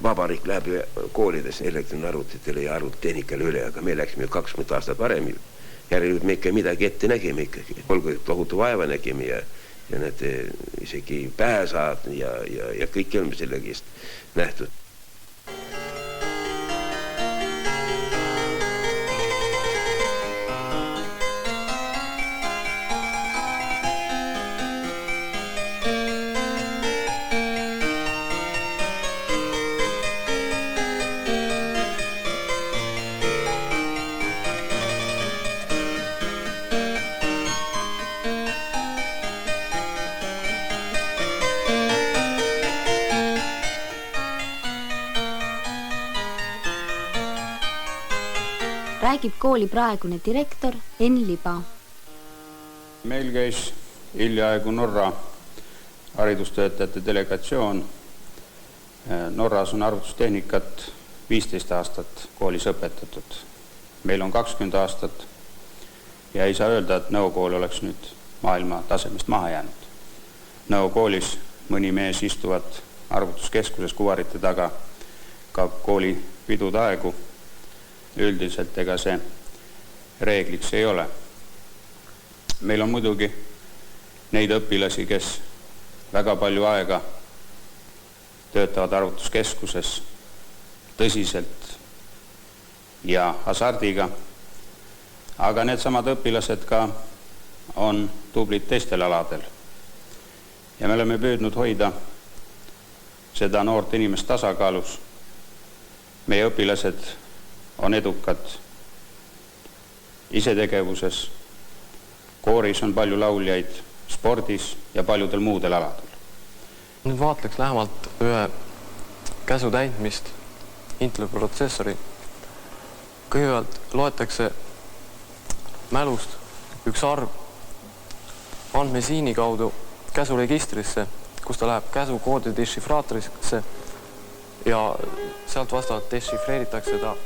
vabariik läheb koolides elektronarvutitele ja arvutitehnikale üle, aga me läksime 20 aastat varem. Järelikult me ikka midagi ette nägime ikkagi. Olgu tohutu vaeva nägime ja need isegi pääsaad ja kõik oleme sellegist nähtud. Räägib kooli praegune direktor Enn Liba. Meil käis hiljaaegu Norra haridustöötajate delegatsioon. Norras on arvutustehnikat 15 aastat koolis õpetatud. Meil on 20 aastat ja ei saa öelda, et Nõo kool oleks nüüd maailma tasemest maha jäänud. Nõo koolis mõni mees istuvad arvutuskeskuses kuvarite taga ka kooli pidude aegu. Üldiselt ega see reegliks ei ole. Meil on muidugi neid õpilasi, kes väga palju aega töötavad arvutuskeskuses tõsiselt ja hasardiga, aga need samad õpilased ka on tublid teistel aladel. Ja me oleme püüdnud hoida seda noort inimest tasakaalus. Meie õpilased on edukad isetegevuses, kooris on palju lauljaid, spordis ja paljudel muudel aladel. Nüüd vaatleks lähemalt ühe käsu täitmist Inteli protsessori. Kõigepealt loetakse mälust üks arv andmesiini kaudu käsuregistrisse, kus ta läheb käsukoodi dešifraatorisse ja sealt vastavalt dešifreeritakse ta